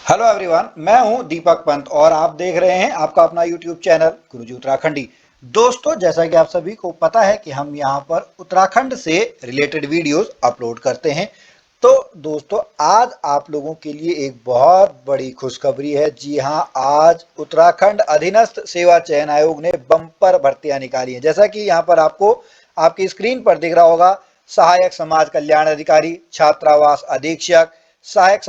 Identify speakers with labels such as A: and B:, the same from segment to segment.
A: Hello everyone, मैं हूं दीपक पंत और आप देख रहे हैं आपका अपना यूट्यूब चैनल गुरुजी उत्तराखंडी। दोस्तों, जैसा कि आप सभी को पता है कि हम यहां पर उत्तराखंड से रिलेटेड वीडियोस अपलोड करते हैं। तो दोस्तों, आज आप लोगों के लिए एक बहुत बड़ी खुशखबरी है। जी हां, आज उत्तराखंड अधीनस्थ सेवा चयन आयोग ने बम्पर भर्तियां निकाली हैं। जैसा कि यहां पर आपको आपकी स्क्रीन पर दिख रहा होगा, सहायक समाज कल्याण अधिकारी, छात्रावास अधीक्षक, सहायक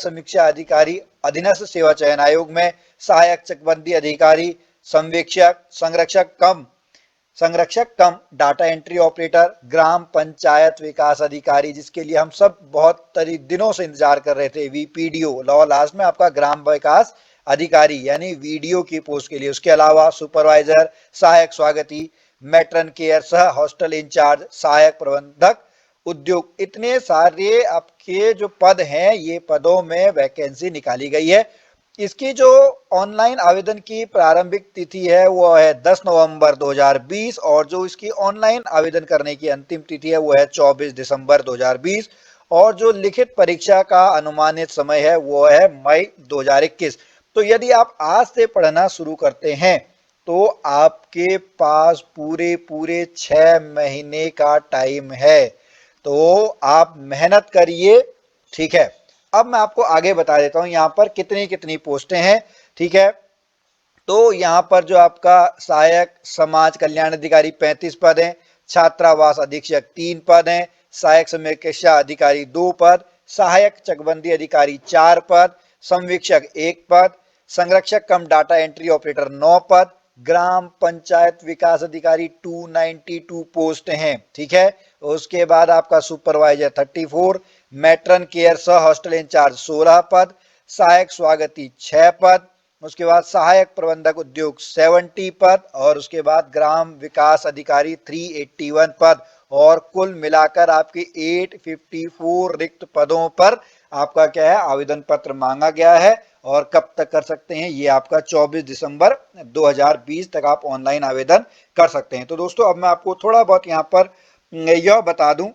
A: समीक्षा अधिकारी अधीनस्थ सेवा चयन आयोग में, सहायक चकबंदी अधिकारी, संवेक्षक, संरक्षक कम डाटा एंट्री ऑपरेटर, ग्राम पंचायत विकास अधिकारी, जिसके लिए हम सब बहुत दिनों से इंतजार कर रहे थे, वीपीडीओ, लॉ लास्ट में आपका ग्राम विकास अधिकारी यानी वीडियो की पोस्ट के लिए। उसके अलावा सुपरवाइजर, सहायक स्वागती, मैट्रन केयर सह हॉस्टल इंचार्ज, सहायक प्रबंधक उद्योग, इतने सारे आपके जो पद हैं, ये पदों में वैकेंसी निकाली गई है। इसकी जो ऑनलाइन आवेदन की प्रारंभिक तिथि है वो है 10 नवंबर 2020 और जो इसकी ऑनलाइन आवेदन करने की अंतिम तिथि है वो है 24 दिसंबर 2020 और जो लिखित परीक्षा का अनुमानित समय है वो है मई 2021। तो यदि आप आज से पढ़ना शुरू करते हैं तो आपके पास पूरे पूरे 6 महीने का टाइम है। तो आप मेहनत करिए, ठीक है। अब मैं आपको आगे बता देता हूं यहां पर कितनी कितनी पोस्टें हैं, ठीक है। तो यहां पर जो आपका सहायक समाज कल्याण अधिकारी 35 पद हैं, छात्रावास अधीक्षक 3 पद हैं, सहायक समीक्षा अधिकारी 2 पद, सहायक चकबंदी अधिकारी 4 पद, संवीक्षक 1 पद, संरक्षक कम डाटा एंट्री ऑपरेटर 9 पद, ग्राम पंचायत विकास अधिकारी 292 पोस्ट हैं, ठीक है। उसके बाद आपका सुपरवाइजर 34, मैट्रन केयर सह हॉस्टल इंचार्ज 16 पद, सहायक स्वागती 6 पद, उसके बाद सहायक प्रबंधक उद्योग 70 पद और उसके बाद ग्राम विकास अधिकारी 381 पद और कुल मिलाकर आपके 854 रिक्त पदों पर आपका क्या है, आवेदन पत्र मांगा गया है। और कब तक कर सकते हैं, ये आपका 24 दिसंबर 2020 तक आप ऑनलाइन आवेदन कर सकते हैं। तो दोस्तों, अब मैं आपको थोड़ा बहुत यहाँ पर यह बता दूं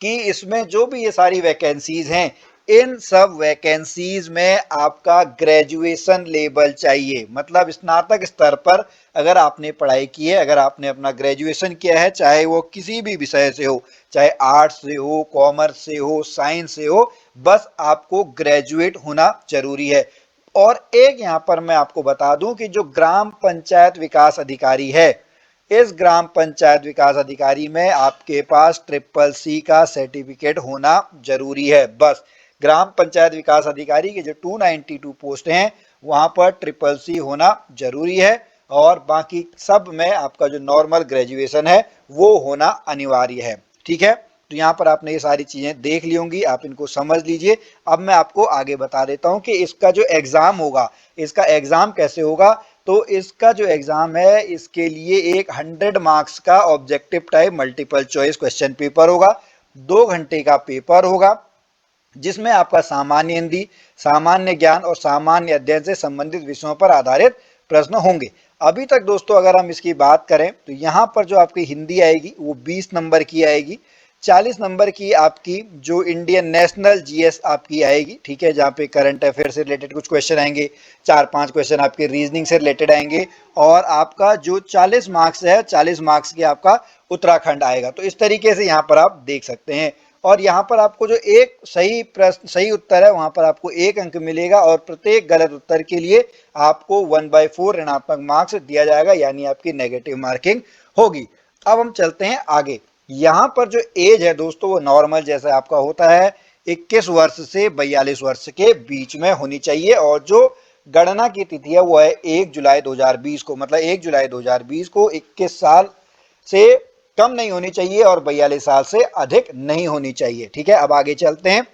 A: कि इसमें जो भी ये सारी वैकेंसीज हैं, इन सब वैकेंसीज में आपका ग्रेजुएशन लेवल चाहिए, मतलब स्नातक स्तर पर अगर आपने पढ़ाई की है, अगर आपने अपना ग्रेजुएशन किया है, चाहे वो किसी भी विषय से हो, चाहे आर्ट्स से हो, कॉमर्स से हो, साइंस से हो, बस आपको ग्रेजुएट होना जरूरी है। और एक यहां पर मैं आपको बता दूं कि जो ग्राम पंचायत विकास अधिकारी है, इस ग्राम पंचायत विकास अधिकारी में आपके पास CCC का सर्टिफिकेट होना जरूरी है। बस ग्राम पंचायत विकास अधिकारी के जो 292 पोस्ट हैं वहां पर CCC होना जरूरी है और बाकी सब में आपका जो नॉर्मल ग्रेजुएशन है वो होना अनिवार्य है, ठीक है। तो यहाँ पर आपने ये सारी चीजें देख ली होंगी, आप इनको समझ लीजिए। अब मैं आपको आगे बता देता हूँ कि इसका जो एग्जाम होगा, इसका एग्जाम कैसे होगा। तो इसका जो एग्जाम है, इसके लिए एक 100 मार्क्स का objective type multiple choice question paper होगा। 2 घंटे का पेपर होगा जिसमें आपका सामान्य हिंदी, सामान्य ज्ञान और सामान्य अध्ययन से संबंधित विषयों पर आधारित प्रश्न होंगे। अभी तक दोस्तों अगर हम इसकी बात करें तो यहाँ पर जो आपकी हिंदी आएगी वो 20 नंबर की आएगी, 40 नंबर की आपकी जो इंडियन नेशनल जीएस आपकी आएगी, ठीक है, जहाँ पे करंट अफेयर से रिलेटेड कुछ क्वेश्चन आएंगे, 4-5 क्वेश्चन आपके रीजनिंग से रिलेटेड आएंगे और आपका जो 40 मार्क्स है, 40 मार्क्स की आपका उत्तराखंड आएगा। तो इस तरीके से यहाँ पर आप देख सकते हैं और यहाँ पर आपको जो एक सही प्रश्न सही उत्तर है वहां पर आपको 1 अंक मिलेगा और प्रत्येक गलत उत्तर के लिए आपको 1/4 ऋणात्मक मार्क्स दिया जाएगा, यानी आपकी नेगेटिव मार्किंग होगी। अब हम चलते हैं आगे। यहाँ पर जो एज है दोस्तों वो नॉर्मल जैसा आपका होता है, 21 वर्ष से 42 वर्ष के बीच में होनी चाहिए और जो गणना की तिथि है वो है 1 जुलाई 2020 को, मतलब 1 जुलाई 2020 को 21 साल से कम नहीं होनी चाहिए और 42 साल से अधिक नहीं होनी चाहिए, ठीक है। अब आगे चलते हैं।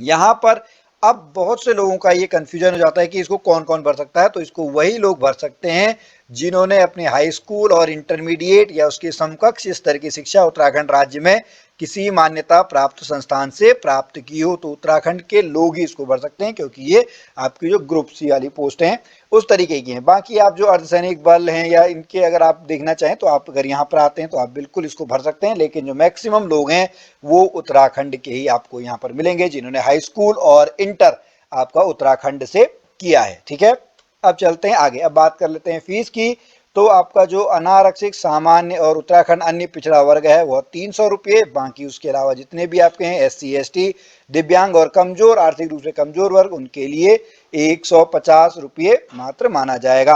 A: यहां पर अब बहुत से लोगों का ये कंफ्यूजन हो जाता है कि इसको कौन कौन भर सकता है। तो इसको वही लोग भर सकते हैं जिन्होंने अपने हाई स्कूल और इंटरमीडिएट या उसके समकक्ष स्तर की शिक्षा उत्तराखंड राज्य में किसी मान्यता प्राप्त संस्थान से प्राप्त की हो, तो उत्तराखंड के लोग ही इसको भर सकते हैं, क्योंकि ये आपकी जो ग्रुप सी वाली पोस्ट हैं उस तरीके की हैं। बाकी आप जो अर्धसैनिक बल हैं या इनके अगर आप देखना चाहें तो आप अगर यहाँ पर आते हैं तो आप बिल्कुल इसको भर सकते हैं, लेकिन जो मैक्सिमम लोग हैं वो उत्तराखंड के ही आपको यहाँ पर मिलेंगे, जिन्होंने हाई स्कूल और इंटर आपका उत्तराखंड से किया है। ठीक है, अब चलते हैं आगे। अब बात कर लेते हैं फीस की। तो आपका जो अनारक्षित सामान्य और उत्तराखंड अन्य पिछड़ा वर्ग है वह 300 रुपये, बाकी उसके अलावा जितने भी आपके हैं SC ST, दिव्यांग और कमजोर आर्थिक रूप से कमजोर वर्ग, उनके लिए 150 रुपये मात्र माना जाएगा।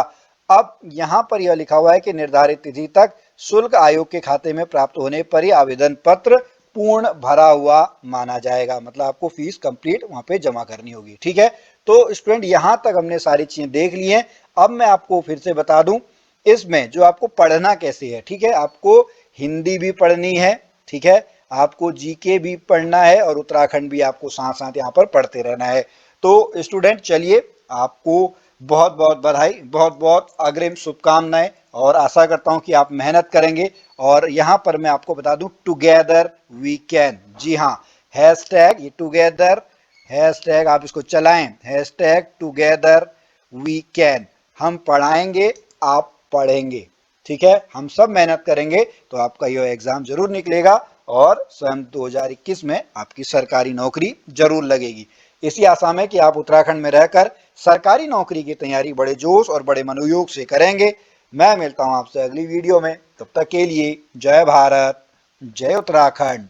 A: अब यहाँ पर यह लिखा हुआ है कि निर्धारित तिथि तक शुल्क आयोग के खाते में प्राप्त होने पर ही आवेदन पत्र पूर्ण भरा हुआ माना जाएगा, मतलब आपको फीस कंप्लीट वहां पे जमा करनी होगी। ठीक है, तो स्टूडेंट यहां तक हमने सारी चीजें देख ली हैं। अब मैं आपको फिर से बता दूं इसमें जो आपको पढ़ना कैसे है। ठीक है, आपको हिंदी भी पढ़नी है, ठीक है, आपको जीके भी पढ़ना है और उत्तराखंड भी आपको साथ साथ यहाँ पर पढ़ते रहना है। तो स्टूडेंट चलिए, आपको बहुत बहुत बधाई, बहुत बहुत अग्रिम शुभकामनाएं, और आशा करता हूं कि आप मेहनत करेंगे। और यहां पर मैं आपको बता दूं, टुगेदर वी कैन, जी हाँ, हैशटैग ये टुगेदर हैशटैग आप इसको चलाएं, हैशटैग टुगेदर वी कैन। हम पढ़ाएंगे, आप पढ़ेंगे, ठीक है, हम सब मेहनत करेंगे तो आपका यह एग्जाम जरूर निकलेगा और सन 2021 में आपकी सरकारी नौकरी जरूर लगेगी। इसी आशा में कि आप उत्तराखंड में रहकर सरकारी नौकरी की तैयारी बड़े जोश और बड़े मनोयोग से करेंगे। मैं मिलता हूं आपसे अगली वीडियो में, तब तक के लिए जय भारत, जय उत्तराखंड।